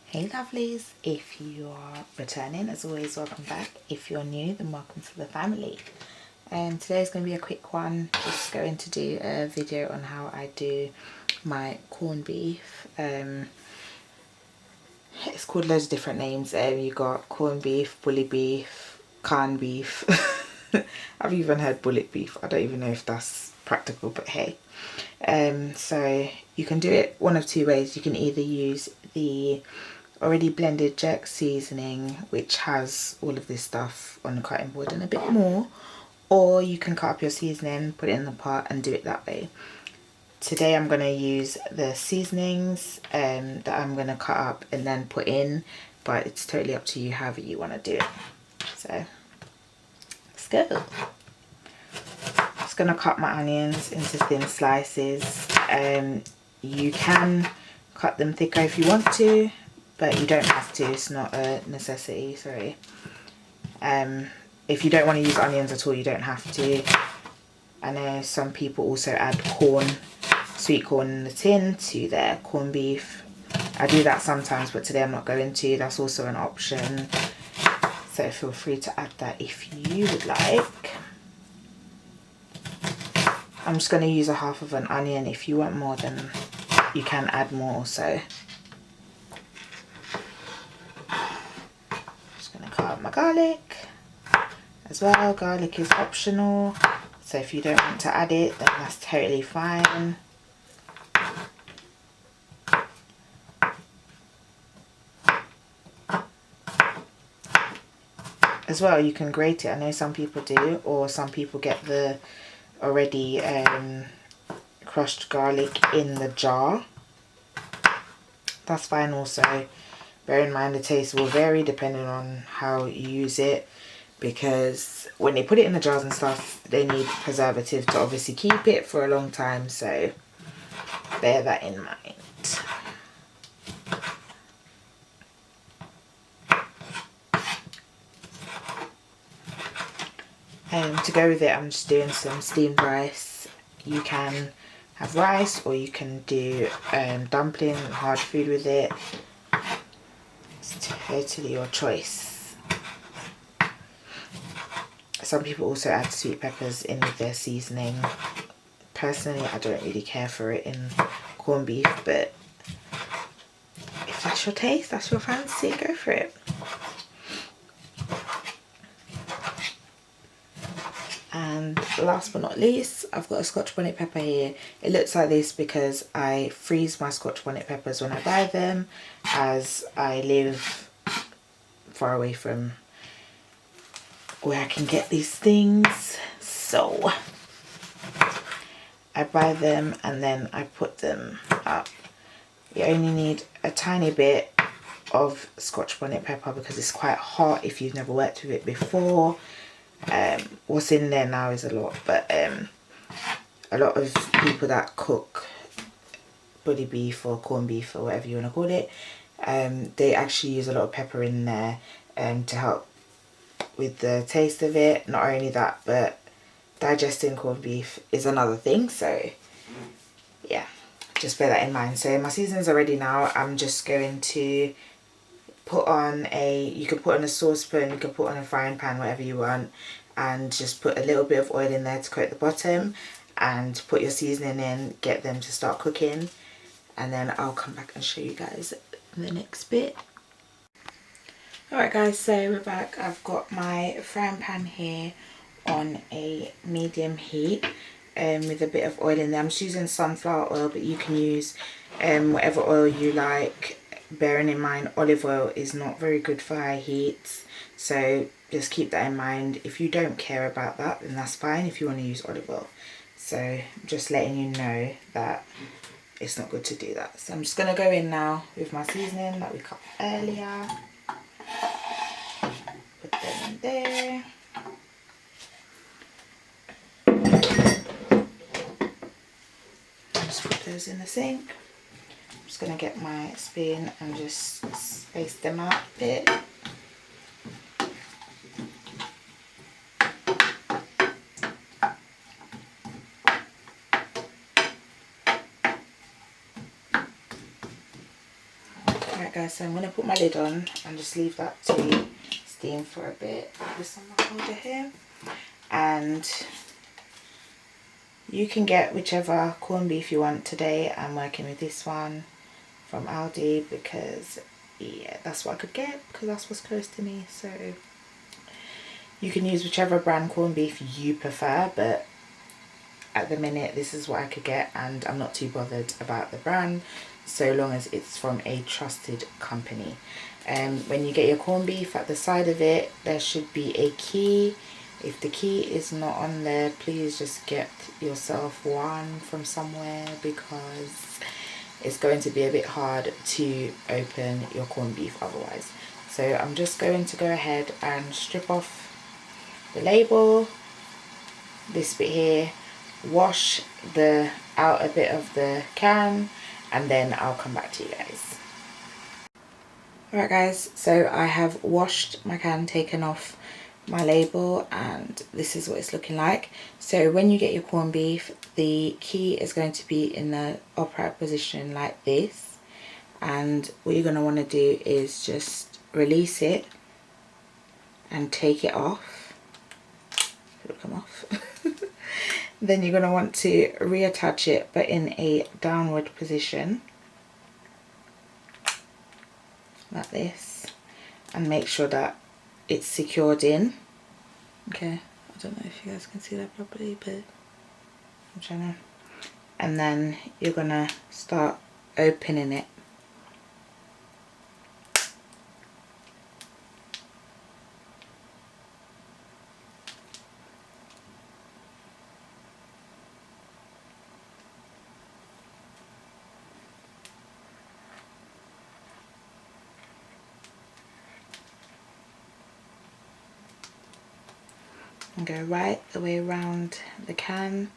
Hey lovelies, if you are returning, as always, welcome back. If you're new, then welcome to the family. Today's going to be a quick one, just going to do a video on how I do my corned beef. It's called loads of different names. You got corned beef, bully beef, canned beef. I've even heard bullet beef. I don't even know if that's practical, but hey. So you can do it one of two ways. You can either use the already blended jerk seasoning, which has all of this stuff on the cutting board and a bit more, or you can cut up your seasoning, put it in the pot and do it that way. Today I'm going to use the seasonings that I'm going to cut up and then put in, but it's totally up to you however you want to do it. So let's go. Just going to cut my onions into thin slices. You can cut them thicker if you want to, but you don't have to. It's not a necessity. Sorry. If you don't want to use onions at all, you don't have to. I know some people also add corn, sweet corn in the tin to their corned beef. I do that sometimes, but today I'm not going to. That's also an option, so feel free to add that if you would like. I'm just going to use a half of an onion. If you want more, then you can add more also. Just going to cut up my garlic as well. Garlic is optional, so if you don't want to add it, then that's totally fine. As well, you can grate it. I know some people do, or some people get the already crushed garlic in the jar. That's fine also. Bear in mind the taste will vary depending on how you use it, because when they put it in the jars and stuff, they need preservative to obviously keep it for a long time, so bear that in mind. To go with it, I'm just doing some steamed rice. You can have rice, or you can do dumpling, hard food with it. It's totally your choice. Some people also add sweet peppers in with their seasoning. Personally, I don't really care for it in corned beef, but if that's your taste, that's your fancy, go for it. And last but not least, I've got a Scotch bonnet pepper here. It looks like this because I freeze my Scotch bonnet peppers when I buy them, as I live far away from where I can get these things. So I buy them and then I put them up. You only need a tiny bit of Scotch bonnet pepper because it's quite hot if you've never worked with it before. What's in there now is a lot, but a lot of people that cook bully beef or corned beef or whatever you want to call it, they actually use a lot of pepper in there to help with the taste of it. Not only that, but digesting corned beef is another thing, so yeah, just bear that in mind. So my seasoning's are ready now. I'm just going to put on you can put on a saucepan, you can put on a frying pan, whatever you want, and just put a little bit of oil in there to coat the bottom and put your seasoning in, get them to start cooking, and then I'll come back and show you guys the next bit. Alright guys, so we're back. I've got my frying pan here on a medium heat with a bit of oil in there. I'm just using sunflower oil, but you can use whatever oil you like. Bearing in mind olive oil is not very good for high heats, so just keep that in mind. If you don't care about that, then that's fine if you want to use olive oil. So just letting you know that it's not good to do that. So I'm just going to go in now with my seasoning that we cut earlier. Put them in there. Just put those in the sink. I'm just going to get my spoon and just space them out a bit. Alright guys, so I'm going to put my lid on and just leave that to steam for a bit. Put this on my holder here. And you can get whichever corned beef you want today. I'm working with this one from Aldi because, yeah, that's what I could get because that's what's close to me. So you can use whichever brand corned beef you prefer, but at the minute this is what I could get, and I'm not too bothered about the brand so long as it's from a trusted company. When you get your corned beef, at the side of it there should be a key. If the key is not on there, please just get yourself one from somewhere because it's going to be a bit hard to open your corned beef otherwise. So I'm just going to go ahead and strip off the label, this bit here, wash the outer bit of the can, and then I'll come back to you guys. Alright guys, so I have washed my can, taken off my label, and this is what it's looking like. So when you get your corned beef, the key is going to be in the upright position like this, and what you're going to want to do is just release it and take it off. It'll come off. Then you're going to want to reattach it, but in a downward position like this, and make sure that it's secured in. Okay, I don't know if you guys can see that properly, but I'm trying to. And then you're going to start opening it. And go right the way around the can.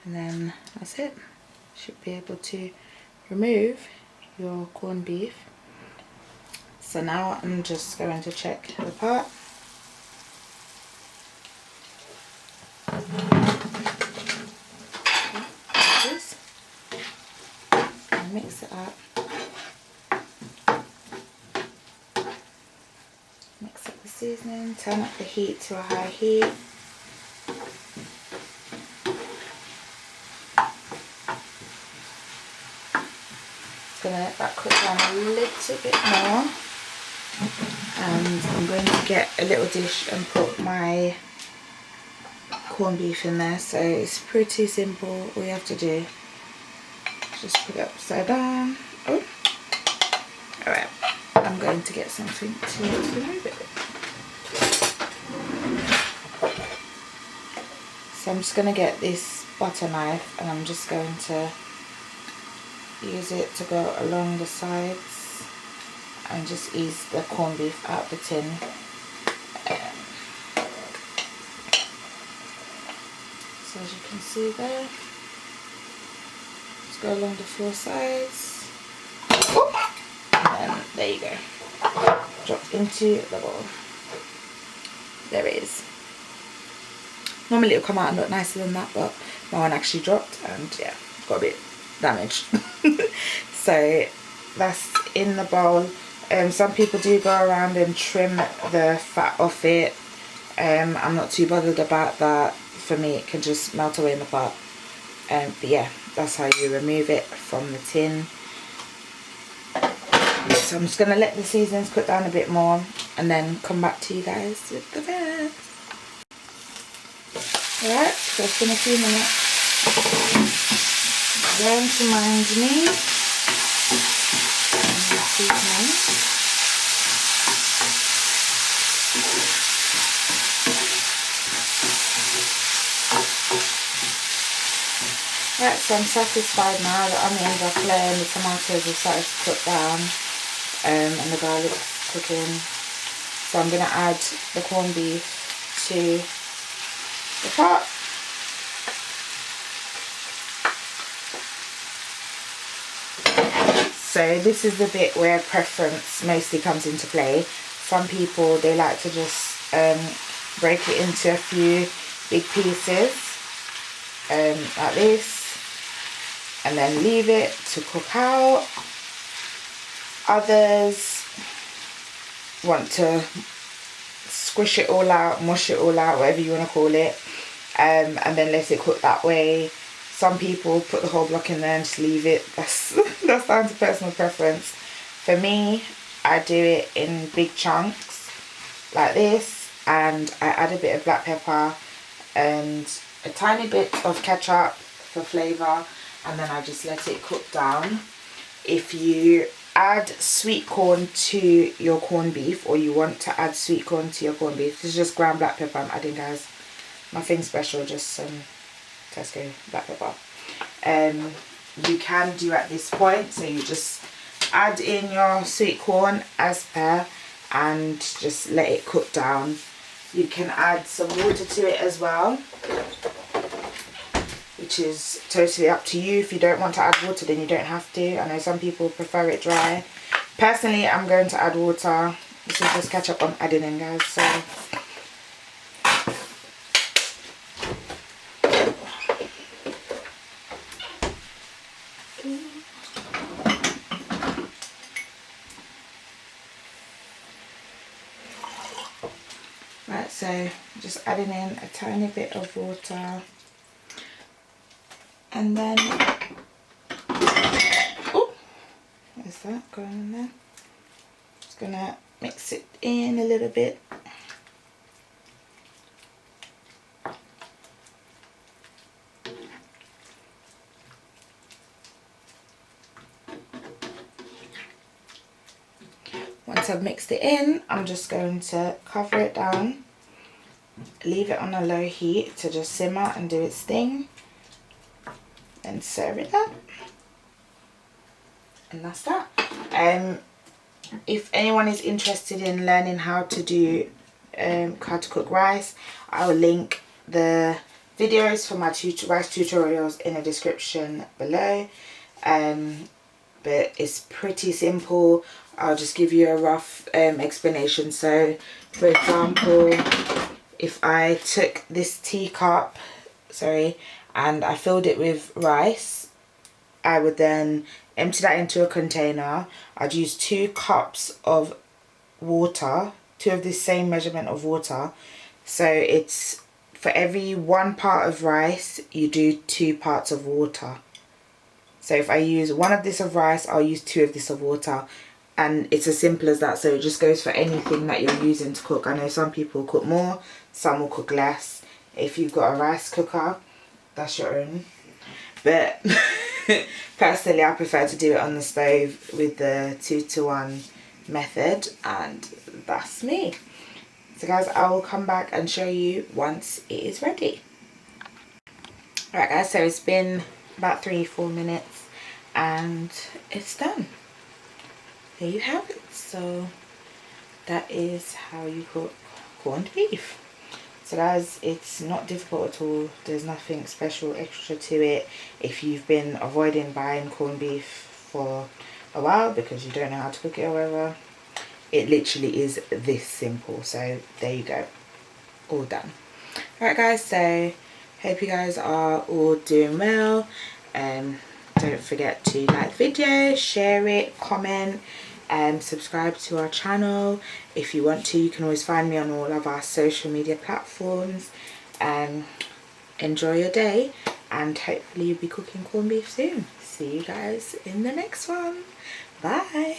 And then that's it. Should be able to remove your corned beef. So now I'm just going to check the pot. Mix it up. Mix up the seasoning, turn up the heat to a high heat. Just gonna let that cook down a little bit more. And I'm going to get a little dish and put my corned beef in there. So it's pretty simple. All you have to do, just put it upside down. Oh, alright. I'm going to get something to remove it. So I'm just going to get this butter knife and I'm just going to use it to go along the sides and just ease the corned beef out the tin. So as you can see there, just go along the 4 sides. And then there you go. Drop into the bowl. There it is. Normally it'll come out and look nicer than that, but my one actually dropped and yeah, got a bit damaged. So that's in the bowl. Some people do go around and trim the fat off it. I'm not too bothered about that. For me, it can just melt away in the pot. But yeah, that's how you remove it from the tin. So I'm just going to let the seasonings cook down a bit more and then come back to you guys with the rest. Alright, so it's been a few minutes. Don't remind me. Right, so I'm satisfied now. The onions are clear and the tomatoes have started to cook down, and the garlic's cooking. So I'm going to add the corned beef to the pot. So So this is the bit where preference mostly comes into play. Some people, they like to just break it into a few big pieces like this, and then leave it to cook out. Others want to squish it all out, mush it all out, whatever you want to call it, and then let it cook that way. Some people put the whole block in there and just leave it. That's down to personal preference. For me, I do it in big chunks like this, and I add a bit of black pepper and a tiny bit of ketchup for flavour, and then I just let it cook down. If you add sweet corn to your corned beef, or you want to add sweet corn to your corned beef, this is just ground black pepper I'm adding, guys. Nothing special, just some Tesco black pepper. You can do at this point, so you just add in your sweet corn as per and just let it cook down. You can add some water to it as well, which is totally up to you. If you don't want to add water, then you don't have to. I know some people prefer it dry. Personally, I'm going to add water. This is just ketchup I'm adding in, guys. So right, so just adding in a tiny bit of water, and then oh, where's that going in there? Just gonna mix it in a little bit. Once I've mixed it in, I'm just going to cover it down, leave it on a low heat to just simmer and do its thing, and serve it up. And that's that. If anyone is interested in learning how to do how to cook rice, I'll link the videos for my rice tutorials in the description below. But it's pretty simple. I'll just give you a rough explanation. So for example, if I took this teacup, and I filled it with rice, I would then empty that into a container. I'd use 2 cups of water, 2 of the same measurement of water. So it's for every 1 part of rice, you do 2 parts of water. So if I use 1 of this of rice, I'll use 2 of this of water. And it's as simple as that. So it just goes for anything that you're using to cook. I know some people cook more, some will cook less. If you've got a rice cooker, that's your own. But personally, I prefer to do it on the stove with the 2-to-1 method, and that's me. So guys, I will come back and show you once it is ready. Alright guys, so it's been about 3-4 minutes and it's done. There you have it. So that is how you cook corned beef. So guys, it's not difficult at all. There's nothing special extra to it. If you've been avoiding buying corned beef for a while because you don't know how to cook it or whatever, it literally is this simple. So there you go, all done. Alright guys, so hope you guys are all doing well. Don't forget to like the video, share it, comment, and subscribe to our channel. If you want to, you can always find me on all of our social media platforms. Enjoy your day, and hopefully you'll be cooking corned beef soon. See you guys in the next one. Bye.